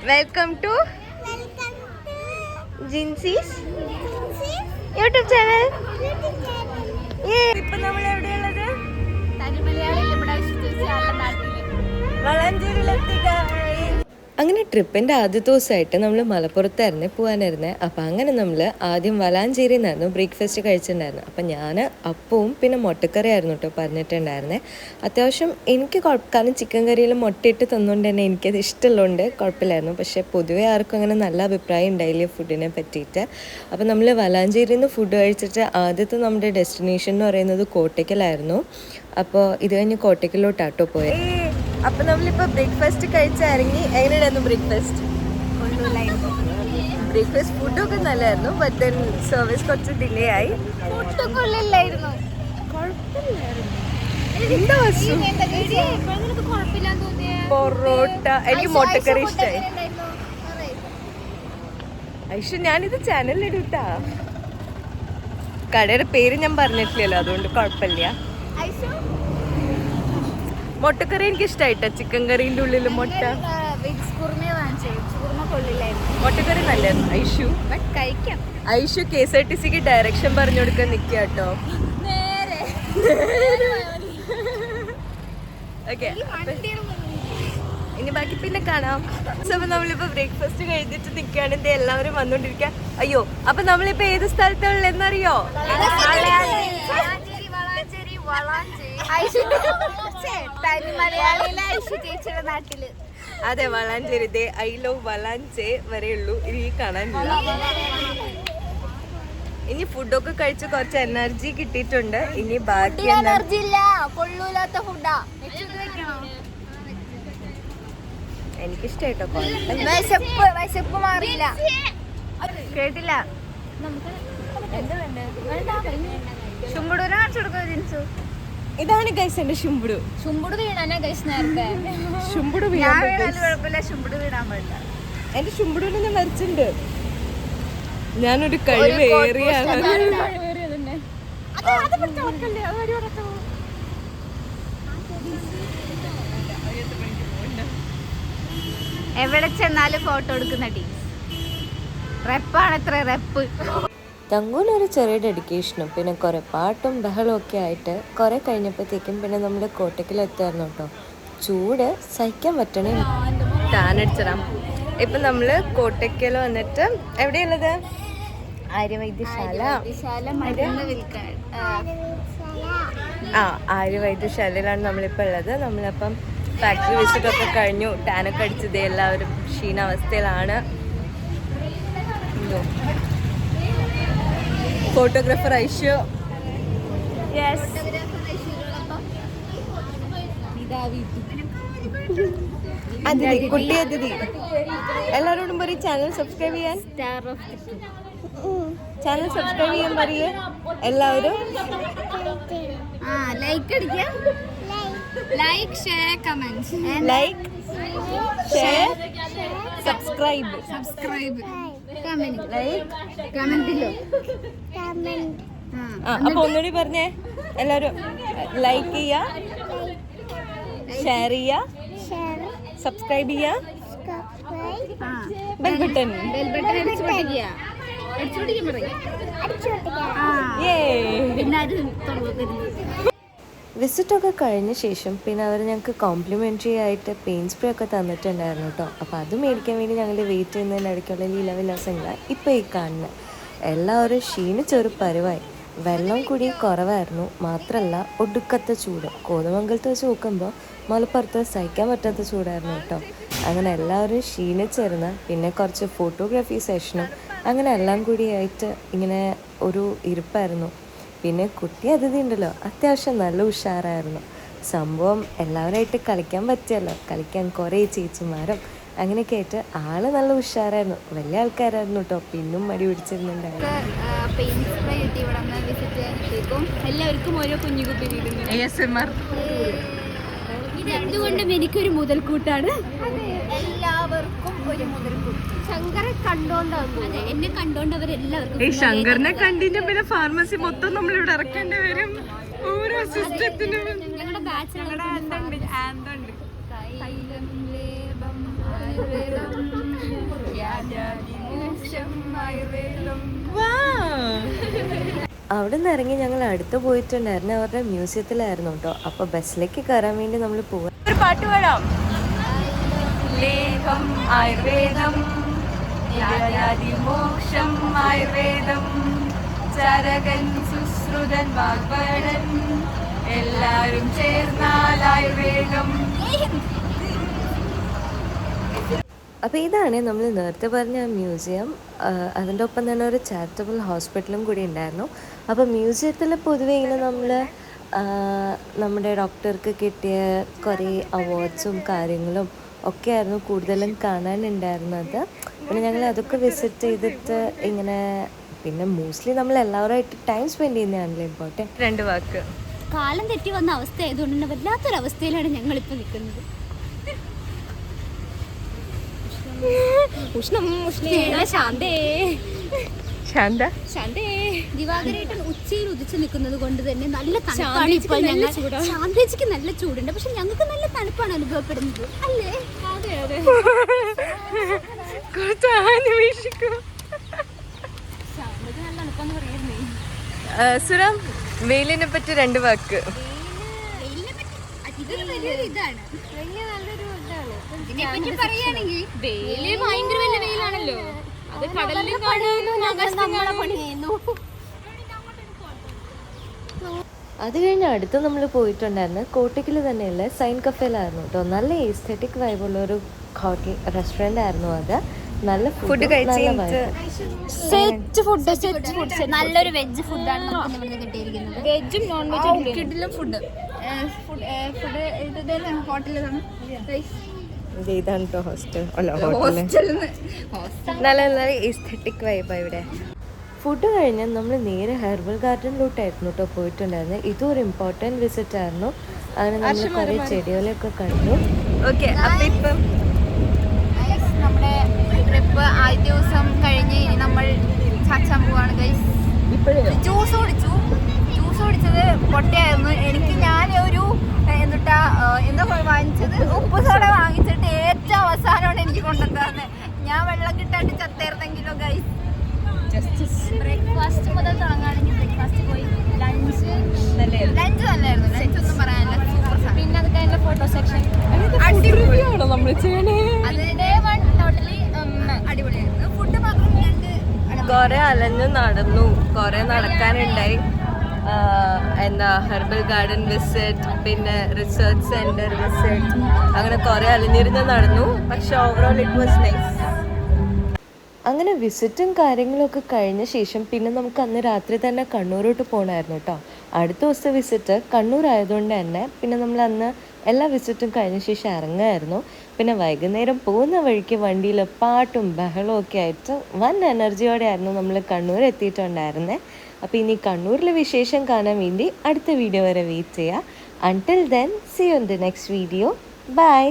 Welcome to Jincy's YouTube channel. ഇപ്പൊ നമ്മൾ എവിടെയുള്ളത്? വളാഞ്ചേരിയിലെത്തിക്ക. അങ്ങനെ ട്രിപ്പിൻ്റെ ആദ്യത്തെ ദിവസമായിട്ട് നമ്മൾ മലപ്പുറത്തായിരുന്നേ പോകാനായിരുന്നേ. അപ്പോൾ അങ്ങനെ നമ്മൾ ആദ്യം വളാഞ്ചേരിയിൽ നിന്നായിരുന്നു ബ്രേക്ക്ഫാസ്റ്റ് കഴിച്ചിട്ടുണ്ടായിരുന്നു. അപ്പം ഞാൻ അപ്പവും പിന്നെ മുട്ടക്കറി ആയിരുന്നു കേട്ടോ പറഞ്ഞിട്ടുണ്ടായിരുന്നേ. അത്യാവശ്യം എനിക്ക് കാരണം ചിക്കൻ കറിയിൽ മുട്ടയിട്ട് തന്നുകൊണ്ട് തന്നെ എനിക്കത് ഇഷ്ടമുള്ളതുകൊണ്ട് കുഴപ്പമില്ലായിരുന്നു. പക്ഷേ പൊതുവേ ആർക്കും അങ്ങനെ നല്ല അഭിപ്രായം ഉണ്ടായില്ല ഫുഡിനെ പറ്റിയിട്ട്. അപ്പോൾ നമ്മൾ വളാഞ്ചേരിയിൽ നിന്ന് ഫുഡ് കഴിച്ചിട്ട് ആദ്യത്തെ നമ്മുടെ ഡെസ്റ്റിനേഷൻ എന്ന് പറയുന്നത് കോട്ടയ്ക്കലായിരുന്നു. അപ്പോൾ ഇത് കഴിഞ്ഞ് കോട്ടയ്ക്കലോട്ടാട്ടോ പോയത്. അപ്പോൾ നമ്മളിപ്പോൾ ബ്രേക്ക്ഫാസ്റ്റ് കഴിച്ചിറങ്ങി. എങ്ങനെയായിരുന്നു ബ്രേക്ക്ഫാസ്റ്റ്? ബ്രേക്ക്ഫാസ്റ്റ് ഫുഡൊക്കെ നല്ലതായിരുന്നു. ബട്ട് ദെൻ സർവീസ് കുറച്ച് ഡിലേ ആയി. കൊള്ളില്ലായിരുന്നു. പൊറോട്ട. എനിക്ക് മുട്ടക്കറി ഇഷ്ടമായി. ഐഷു ഞാനിത് ചാനലിലിട്ടാ. കടയുടെ പേര് ഞാൻ പറഞ്ഞിട്ടില്ലല്ലോ, അതുകൊണ്ട് കുഴപ്പമില്ല. മുട്ടക്കറി എനിക്ക് ഇഷ്ടമായിട്ടാ. ചിക്കൻ കറീൻ്റെ ഉള്ളിൽ മുട്ട. മുട്ടക്കറി നല്ലായിരുന്നു. ഐഷു കഴിക്കാം. ഐഷു KSRTCക്ക് ഡയറക്ഷൻ പറഞ്ഞു കൊടുക്കാൻ നിൽക്കുക കേട്ടോ. ഓക്കെ, ഇനി ബാക്കി പിന്നെ കാണാം. അപ്പൊ നമ്മളിപ്പോ ബ്രേക്ക്ഫാസ്റ്റ് കഴിഞ്ഞിട്ട് നിൽക്കുകയാണ്. ഇത് എല്ലാവരും വന്നോണ്ടിരിക്കുക. അയ്യോ, അപ്പൊ നമ്മളിപ്പോ ഏത് സ്ഥലത്തുള്ള എന്നറിയോ? അതെ, വളാഞ്ചേരി. ഐ ലവ് വളാഞ്ചേ വരെയുള്ളൂ, ഇനി കാണാനില്ല. ഇനി ഫുഡൊക്കെ കഴിച്ച് കുറച്ച് എനർജി കിട്ടിയിട്ടുണ്ട്. ഇനി ബാക്കി എനർജി ഇല്ല, കൊള്ളൂലാത്ത ഫുഡാ. എനിക്കിഷ്ടായിട്ടോ. വിശപ്പ് മാറിയില്ല. കേട്ടില്ല. ഇതാണ് ഗൈസ് എന്റെ ശുംബുടു. ശുംബുടു വീണാ ഗൈസ് നേരത്തെ. ശുംബുടു കുഴപ്പമില്ല, ശുംബുടു വീണാൻ പാടില്ല. എന്റെ ശുംബുടുവിനെ ഞാൻ വരച്ചിട്ടുണ്ട്. ഞാനൊരു കഴിവേറിയ എവിടെ ചെന്നാലും ഫോട്ടോ എടുക്കുന്ന ടീം. റെപ്പാണ് എത്ര റെപ്പ്. തങ്കൂനൊരു ചെറിയ ഡെഡിക്കേഷനും പിന്നെ കുറെ പാട്ടും ബഹളവും ഒക്കെ ആയിട്ട് കുറെ കഴിഞ്ഞപ്പോഴത്തേക്കും പിന്നെ നമ്മൾ കോട്ടയ്ക്കലെത്തായിരുന്നു കേട്ടോ. ചൂട് സഹിക്കാൻ പറ്റണേ. ടാനടിച്ചിടാം. ഇപ്പം നമ്മൾ കോട്ടയ്ക്കൽ വന്നിട്ട് എവിടെയുള്ളത്? ആര്യവൈദ്യശാല. ആര്യവൈദ്യശാലയിലാണ് നമ്മളിപ്പോൾ ഉള്ളത്. നമ്മളപ്പം ഫാക്ടറി വിസിറ്റൊക്കെ കഴിഞ്ഞു. ടാനൊക്കെ അടിച്ചത് എല്ലാവരും ക്ഷീണാവസ്ഥയിലാണ്. ഫോട്ടോഗ്രാഫർ ഐഷു. അതിഥി, കുട്ടി അതിഥി. എല്ലാവരോടും പറയും ചാനൽ സബ്സ്ക്രൈബ് ചെയ്യാൻ. ചാനൽ സബ്സ്ക്രൈബ് ചെയ്യാൻ പറയേ എല്ലാവരും. ലൈക്ക് അടിക്കുക. Like share comment. Like share subscribe. Comment. Like കമന്റിലോ. അപ്പൊ ഒന്നുകൂടി പറഞ്ഞേ. എല്ലാവരും ലൈക്ക് ചെയ്യാ, ഷെയർ ചെയ്യാ, സബ്സ്ക്രൈബ് ചെയ്യാ, ബെൽ ബട്ടൺ വിസിറ്റൊക്കെ കഴിഞ്ഞ ശേഷം പിന്നെ അവർ ഞങ്ങൾക്ക് കോംപ്ലിമെൻ്ററി ആയിട്ട് പെയിൻറ്റ് സ്പ്രേ ഒക്കെ തന്നിട്ടുണ്ടായിരുന്നു കേട്ടോ. അപ്പോൾ അത് മേടിക്കാൻ വേണ്ടി ഞങ്ങൾ വെയിറ്റ് ചെയ്യുന്നതിനിടയ്ക്കുള്ള ലീലവിലാസങ്ങളാണ് ഇപ്പോൾ ഈ കാണുന്നത്. എല്ലാവരും ക്ഷീണിച്ചൊരു പരുവായി. വെള്ളം കൂടി കുറവായിരുന്നു. മാത്രമല്ല ഒടുക്കത്തെ ചൂട്. കോതമംഗലത്ത് വെച്ച് നോക്കുമ്പോൾ മലപ്പുറത്ത് സഹിക്കാൻ പറ്റാത്ത ചൂടായിരുന്നു കേട്ടോ. അങ്ങനെ എല്ലാവരും ക്ഷീണിച്ചിരുന്ന് പിന്നെ കുറച്ച് ഫോട്ടോഗ്രാഫി സെഷനും അങ്ങനെ എല്ലാം കൂടിയായിട്ട് ഇങ്ങനെ ഒരു ഇരിപ്പായിരുന്നു. പിന്നെ കുട്ടി അതിഥി ഉണ്ടല്ലോ, അത്യാവശ്യം നല്ല ഉഷാറായിരുന്നു. സംഭവം എല്ലാവരുമായിട്ട് കളിക്കാൻ പറ്റിയല്ലോ. കളിക്കാൻ കുറേ ചേച്ചിമാരും അങ്ങനെയൊക്കെ ആയിട്ട് ആള് നല്ല ഉഷാറായിരുന്നു. വലിയ ആൾക്കാരായിരുന്നു കേട്ടോ. പിന്നും മടി പിടിച്ചിരുന്നുണ്ടായിരുന്നു. എല്ലാവർക്കും ഓരോ കുഞ്ഞു കുട്ടി. ഇതെന്തുകൊണ്ടും എനിക്കൊരു മുതൽക്കൂട്ടാണ്. എല്ലാവർക്കും ഒരു മുതൽക്കൂട്ട്. ശങ്കറെ കണ്ടോണ്ടാകും. എന്നെ കണ്ടോണ്ടവരെല്ലാവർക്കും. ശങ്കറിനെ കണ്ടിട്ട് പിന്നെ ഫാർമസി മൊത്തം നമ്മളിവിടെ ഇറക്കേണ്ടി വരും. ഓരോ സിസ്റ്റത്തിനും ഞങ്ങളുടെ ബാച്ച് അവിടെ നിന്ന് ഇറങ്ങി ഞങ്ങൾ അടുത്ത് പോയിട്ടുണ്ടായിരുന്നു, അവരുടെ മ്യൂസിയത്തിലായിരുന്നു കേട്ടോ. അപ്പോൾ ബസ്സിലേക്ക് കയറാൻ വേണ്ടി നമ്മൾ പോവാം. ഒരു പാട്ട് പാടാം. ലേഹം ആയുർവേദം മോക്ഷം ആയുർവേദം ചരകൻ സുശ്രുതൻ വാഗ്വടൻ എല്ലാരും ചേർന്നാൽ ആയുർവേദം. അപ്പോൾ ഇതാണ് നമ്മൾ നേരത്തെ പറഞ്ഞ മ്യൂസിയം. അതിൻ്റെ ഒപ്പം തന്നെ ഒരു ചാരിറ്റബിൾ ഹോസ്പിറ്റലും കൂടി ഉണ്ടായിരുന്നു. അപ്പോൾ മ്യൂസിയത്തിൽ പൊതുവേ ഇങ്ങനെ നമ്മൾ നമ്മുടെ ഡോക്ടർക്ക് കിട്ടിയ കുറേ അവാർഡ്സും കാര്യങ്ങളും ഒക്കെ ആയിരുന്നു കൂടുതലും കാണാനുണ്ടായിരുന്നത്. പിന്നെ ഞങ്ങൾ അതൊക്കെ വിസിറ്റ് ചെയ്തിട്ട് ഇങ്ങനെ, പിന്നെ മോസ്റ്റ്ലി നമ്മൾ എല്ലാവരുമായിട്ട് ടൈം സ്പെൻഡ് ചെയ്യുന്നതാണല്ലോ ഇമ്പോർട്ടൻറ്റ്. 2 വാക്ക്. കാലം തെറ്റി വന്ന അവസ്ഥ ആയതുകൊണ്ട് തന്നെ വല്ലാത്തൊരവസ്ഥയിലാണ് ഞങ്ങളിപ്പോൾ നിൽക്കുന്നത്. ദിവാകരേട്ടൻ ഉച്ചയിൽ ഉദിച്ചു നിൽക്കുന്നത് കൊണ്ട് തന്നെ നല്ല തണുപ്പാണ് ഇപ്പോൾ. ഞങ്ങൾ ശാന്തേച്ചിക്ക് നല്ല ചൂടുണ്ട്, പക്ഷെ ഞങ്ങൾക്ക് നല്ല തണുപ്പാണ് അനുഭവപ്പെടുന്നത് അല്ലേ? അതെ അതെ. നല്ല തണുപ്പാന്ന് പറയുന്നേ. സുരം, വെയിലിനെ പറ്റി 2 വാക്ക്. ഇതാണ് വലിയ നല്ലൊരു ഇതാണ്. ഇതിനെപ്പറ്റി പറയുകയാണെങ്കിൽ വെയില് ഭയങ്കര വലിയ വെയിലാണല്ലോ. അത് കടലിലും നമ്മളെ പണി ചെയ്യുന്നു. അത് കഴിഞ്ഞ് അടുത്ത് നമ്മൾ പോയിട്ടുണ്ടായിരുന്നു കോട്ടയ്ക്കിൽ തന്നെയുള്ള സൈൻ കഫേയിലായിരുന്നു കേട്ടോ. നല്ല എസ്തെറ്റിക് വൈബുള്ള ഒരു ഹോട്ടൽ റെസ്റ്റോറൻ്റ് ആയിരുന്നു അത്. നല്ല ഫുഡ് സെറ്റ് ഫുഡ് നല്ലൊരു വെജ് ഫുഡാണ് നമുക്ക് ഇവിടെ കിട്ടിയിരിക്കുന്നത്. വെജും നോൺ വെജും കിഡിലും ഫുഡ് ഹോട്ടലിലാണ്. ഇതാണ് കേട്ടോ ഹോസ്റ്റൽ. ഹോസ്റ്റലിൽ നല്ല നല്ല എസ്തെറ്റിക് വൈബാണ് ഇവിടെ. ഫുഡ് കഴിഞ്ഞ് നമ്മൾ നേരെ ഹെർബൽ ഗാർഡനിലോട്ടായിരുന്നു കേട്ടോ പോയിട്ടുണ്ടായിരുന്നത്. ഇതും ഒരു ഇമ്പോർട്ടൻറ്റ് വിസിറ്റ് ആയിരുന്നു. അങ്ങനെ നമ്മൾ കുറേ ചെടികളൊക്കെ കണ്ടു. ഓക്കെ, അപ്പം ഇപ്പം നമ്മുടെ ട്രിപ്പ് ആദ്യ ദിവസം കഴിഞ്ഞ് ഇനി നമ്മൾ ചാച്ചാൻ പോവാണ് ഗൈസ്. ജ്യൂസ് കുടിച്ചത് പൊട്ടയായിരുന്നു. എനിക്ക് ഞാൻ ഒരു എന്താ വാങ്ങിച്ചത് ഉപ്പ് സോഡ വാങ്ങിച്ചിട്ട് ഏറ്റവും അവസാനമാണ് എനിക്ക് കൊണ്ടുവന്നത്. ഞാൻ വെള്ളം കിട്ടാണ്ട് ചത്തേർന്നെങ്കിലോ ഗൈസ്. ബ്രേക്ക്ഫാസ്റ്റ് മുതൽ തുടങ്ങുകയാണെങ്കിൽ ബ്രേക്ക്ഫാസ്റ്റ് പോയി. ലഞ്ച് നല്ലായിരുന്നു. ലഞ്ച് ഒന്നും പറയാനില്ല, സൂപ്പർ. പിന്നെ അത് കഴിഞ്ഞ ഫോട്ടോ സെക്ഷൻ അടിപൊളിയാണോ നമ്മൾ ചെയ്യണേ? അതിന്റെ ടോട്ടലി അടിപൊളിയായിരുന്നു. ഫുഡ് മാത്രം കുറെ അലഞ്ഞു നടന്നു, കുറെ നടക്കാനുണ്ടായി. എന്താ ഹെർബൽ ഗാർഡൻ വിസിറ്റ്, പിന്നെ റിസർച്ച് സെന്റർ വിസിറ്റ്, അങ്ങനെ കുറെ അലഞ്ഞിരുന്ന് നടന്നു. പക്ഷെ ഓവറോൾ ഇറ്റ് വാസ് നൈസ്. അങ്ങനെ വിസിറ്റും കാര്യങ്ങളൊക്കെ കഴിഞ്ഞ ശേഷം പിന്നെ നമുക്ക് അന്ന് രാത്രി തന്നെ കണ്ണൂരോട്ട് പോകണമായിരുന്നു കേട്ടോ. അടുത്ത ദിവസത്തെ വിസിറ്റ് കണ്ണൂർ ആയതുകൊണ്ട് തന്നെ പിന്നെ നമ്മൾ അന്ന് എല്ലാ വിസിറ്റും കഴിഞ്ഞ ശേഷം ഇറങ്ങുമായിരുന്നു. പിന്നെ വൈകുന്നേരം പോകുന്ന വഴിക്ക് വണ്ടിയിൽ പാട്ടും ബഹളവും ഒക്കെ ആയിട്ട് വൻ എനർജിയോടെ ആയിരുന്നു നമ്മൾ കണ്ണൂർ എത്തിയിട്ടുണ്ടായിരുന്നത്. അപ്പോൾ ഇനി കണ്ണൂരിലെ വിശേഷം കാണാൻ വേണ്ടി അടുത്ത വീഡിയോ വരെ വെയിറ്റ് ചെയ്യുക. Until then see you in the next video. By.